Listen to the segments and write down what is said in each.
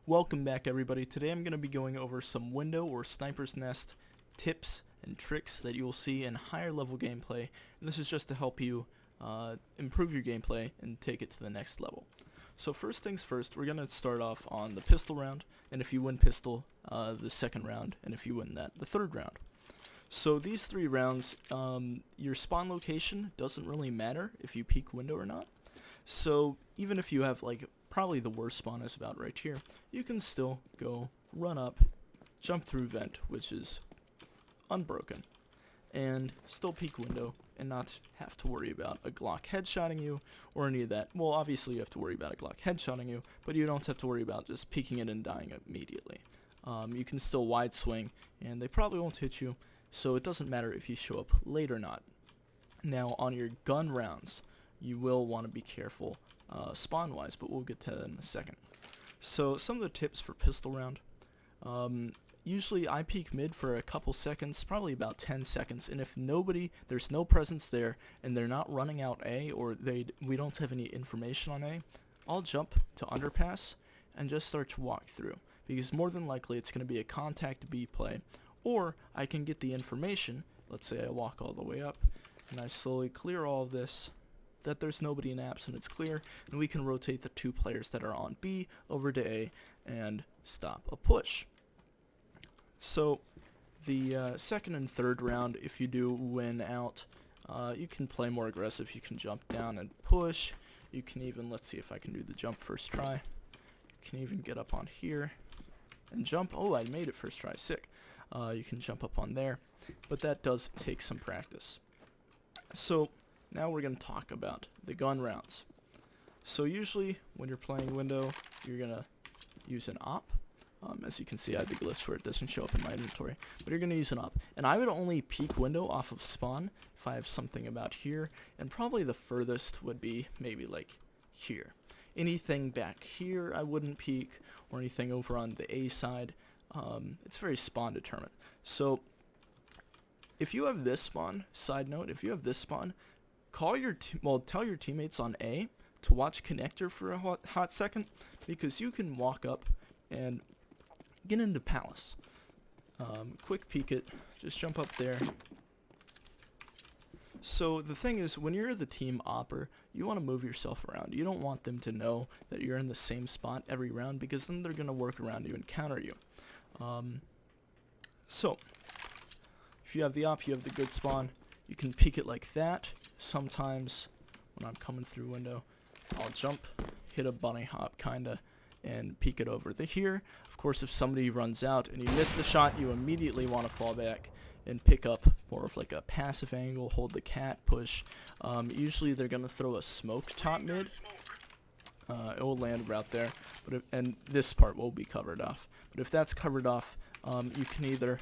Welcome back, everybody. Today I'm going to be going over some window or sniper's nest tips and tricks that you will see in higher level gameplay, and this is just to help you improve your gameplay and take it to the next level. So first things first, we're going to start off on the pistol round, and if you win pistol, the second round, and if you win that, the third round. So these three rounds, your spawn location doesn't really matter if you peek window or not. So even if you have like probably the worst spawn is about right here, you can still go run up, jump through vent, which is unbroken, and still peek window and not have to worry about a Glock headshotting you or any of that. Well, obviously you have to worry about a Glock headshotting you, but you don't have to worry about just peeking it and dying immediately. You can still wide swing, and they probably won't hit you, so it doesn't matter if you show up late or not. Now, on your gun rounds, you will want to be careful spawn-wise, but we'll get to that in a second. So, some of the tips for pistol round. Usually I peek mid for a couple seconds, probably about 10 seconds, and if there's no presence there, and they're not running out A, or we don't have any information on A, I'll jump to underpass and just start to walk through, because more than likely it's going to be a contact B play, or I can get the information. Let's say I walk all the way up, and I slowly clear all of this, that there's nobody in apps and it's clear, and we can rotate the two players that are on B over to A and stop a push. So the second and third round, if you do win out, you can play more aggressive. You can jump down and push. You can even, let's see if I can do the jump first try. You can even get up on here and jump. Oh, I made it first try, sick. You can jump up on there, but that does take some practice. So now we're going to talk about the gun rounds. So usually when you're playing window, you're going to use an op. As you can see, I have the glitch where it doesn't show up in my inventory, but you're going to use an op. And I would only peek window off of spawn if I have something about here, and probably the furthest would be maybe like here. Anything back here I wouldn't peek, or anything over on the A side. It's very spawn determined. So if you have this spawn, side note, if you have this spawn, tell your teammates on A to watch connector for a hot second, because you can walk up and get into palace. Quick peek it, just jump up there. So the thing is, when you're the team opper, you want to move yourself around. You don't want them to know that you're in the same spot every round, because then they're going to work around you and counter you. So if you have the op, you have the good spawn. You can peek it like that. Sometimes when I'm coming through window, I'll jump, hit a bunny hop kinda, and peek it over to here. Of course, if somebody runs out and you miss the shot, you immediately want to fall back and pick up more of like a passive angle, hold the cat, push. Usually they're going to throw a smoke top mid. It will land right there, and this part will be covered off. But if that's covered off, you can either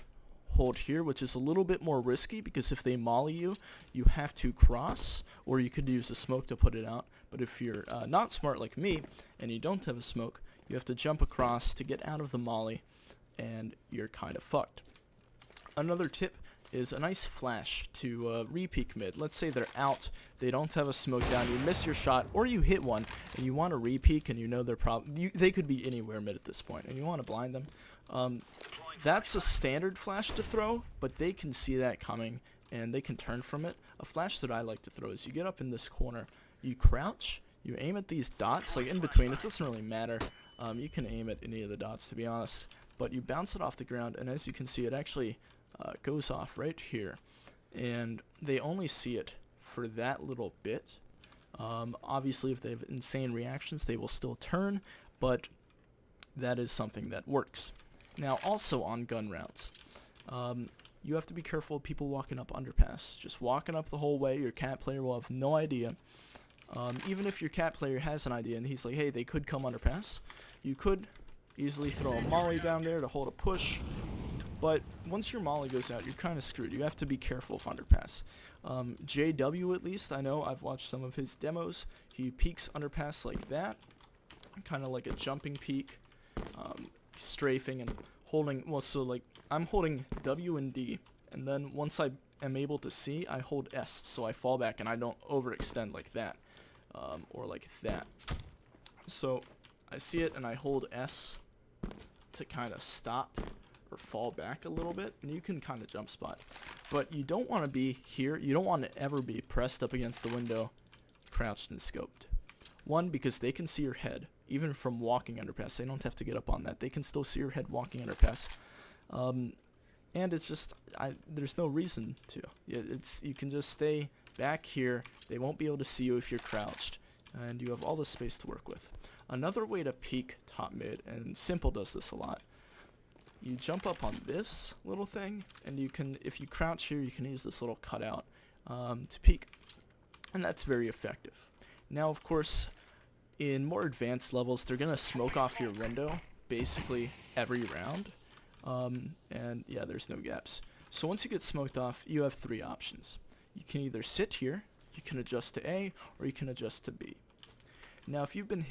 hold here, which is a little bit more risky, because if they molly you, you have to cross, or you could use a smoke to put it out. But if you're not smart like me, and you don't have a smoke, you have to jump across to get out of the molly, and you're kind of fucked. Another tip is a nice flash to re-peek mid. Let's say they're out, they don't have a smoke down, you miss your shot, or you hit one, and you want to re-peek, and you know they could be anywhere mid at this point, and you want to blind them. That's a standard flash to throw, but they can see that coming, and they can turn from it. A flash that I like to throw is you get up in this corner, you crouch, you aim at these dots, like in between, it doesn't really matter. You can aim at any of the dots, to be honest, but you bounce it off the ground, and as you can see, it actually goes off right here, and they only see it for that little bit. Obviously, if they have insane reactions, they will still turn, but that is something that works. Now, also on gun rounds, you have to be careful of people walking up underpass. Just walking up the whole way, your cat player will have no idea. Even if your cat player has an idea and he's like, hey, they could come underpass, you could easily throw a molly down there to hold a push. But once your molly goes out, you're kind of screwed. You have to be careful of underpass. JW, at least, I know, I've watched some of his demos. He peeks underpass like that, kind of like a jumping peek. Strafing and holding, well, so like I'm holding W and D, and then once I am able to see, I hold S, so I fall back and I don't overextend like that, or like that. So I see it and I hold S, to kind of stop or fall back a little bit, and you can kind of jump spot. But you don't want to be here. You don't want to ever be pressed up against the window, crouched and scoped. One, because they can see your head, even from walking underpass. They don't have to get up on that. They can still see your head walking underpass. And it's just, there's no reason to. You can just stay back here. They won't be able to see you if you're crouched. And you have all the space to work with. Another way to peek top mid, and Simple does this a lot, you jump up on this little thing, and you can, if you crouch here, you can use this little cutout to peek. And that's very effective. Now, of course, in more advanced levels, they're going to smoke off your window basically every round. And yeah, there's no gaps. So once you get smoked off, you have three options. You can either sit here, you can adjust to A, or you can adjust to B. Now, if you've been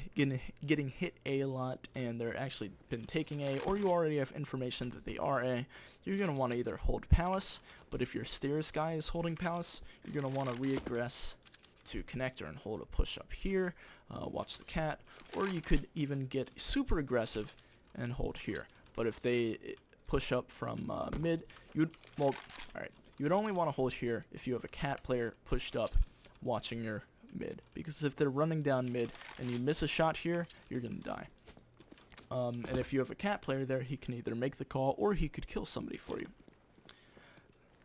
getting hit A a lot and they're actually been taking A, or you already have information that they are A, you're going to want to either hold Palace, but if your stairs guy is holding Palace, you're going to want to regress to connector and hold a push up here, watch the cat, or you could even get super aggressive and hold here. But if they push up from mid, you would only want to hold here if you have a cat player pushed up watching your mid, because if they're running down mid and you miss a shot here, you're gonna die. And if you have a cat player there, he can either make the call or he could kill somebody for you.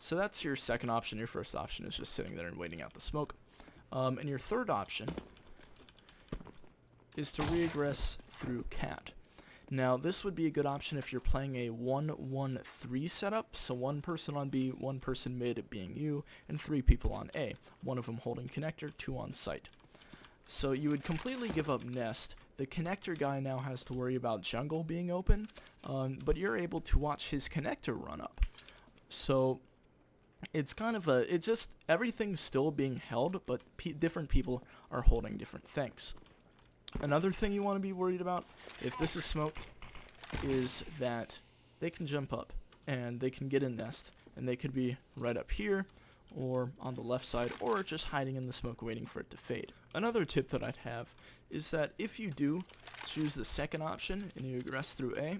So that's your second option. Your first option is just sitting there and waiting out the smoke. And your third option is to regress through cat. Now, this would be a good option if you're playing a 1-1-3 setup, so one person on B, one person mid being you, and three people on A, one of them holding connector, two on site. So you would completely give up nest. The connector guy now has to worry about jungle being open, but you're able to watch his connector run up. So it's kind of everything's still being held, but different people are holding different things. Another thing you want to be worried about, if this is smoked, is that they can jump up and they can get in nest, and they could be right up here or on the left side, or just hiding in the smoke waiting for it to fade. Another tip that I'd have is that if you do choose the second option and you regress through A,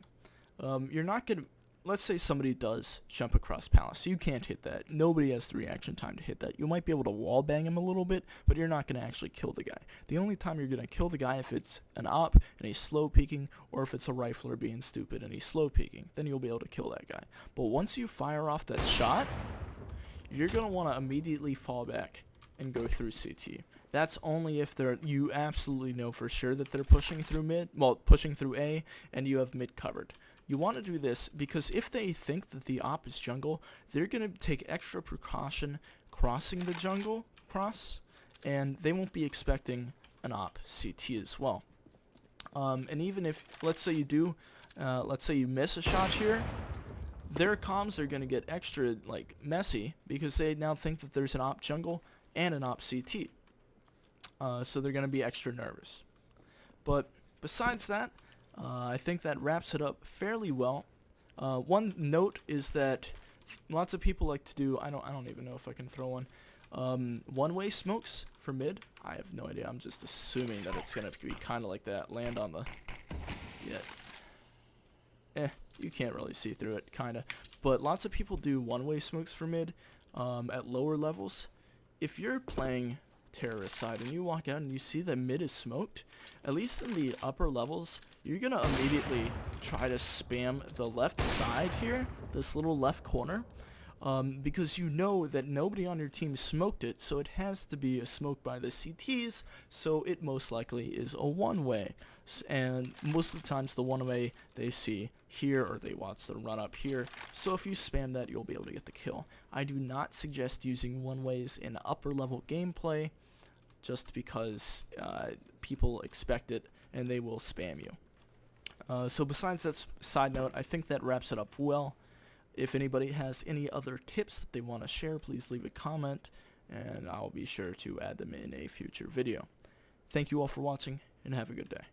you're not going to, let's say somebody does jump across Palace. You can't hit that. Nobody has the reaction time to hit that. You might be able to wall bang him a little bit, but you're not going to actually kill the guy. The only time you're going to kill the guy if it's an op and he's slow peeking, or if it's a rifler being stupid and he's slow peeking. Then you'll be able to kill that guy. But once you fire off that shot, you're going to want to immediately fall back and go through CT. That's only if you absolutely know for sure that they're pushing through A, and you have mid covered. You want to do this because if they think that the op is jungle, they're going to take extra precaution crossing the jungle cross, and they won't be expecting an op CT as well. And even if, let's say you miss a shot here, their comms are going to get extra messy because they now think that there's an op jungle and an op CT. So they're going to be extra nervous. But besides that, I think that wraps it up fairly well. One note is that lots of people like to do, I don't even know if I can throw one, one-way smokes for mid. I have no idea. I'm just assuming that it's going to be kind of like that. Land on the... Yeah. You can't really see through it, kind of. But lots of people do one-way smokes for mid at lower levels. If you're playing terrorist side and you walk out and you see that mid is smoked, at least in the upper levels, you're going to immediately try to spam the left side here, this little left corner, because you know that nobody on your team smoked it, so it has to be a smoke by the CTs, so it most likely is a one-way. And most of the times the one-way they see here, or they watch the run up here, so if you spam that, you'll be able to get the kill. I do not suggest using one-ways in upper level gameplay, just because people expect it and they will spam you. So besides that side note, I think that wraps it up well. If anybody has any other tips that they want to share, please leave a comment, and I'll be sure to add them in a future video. Thank you all for watching, and have a good day.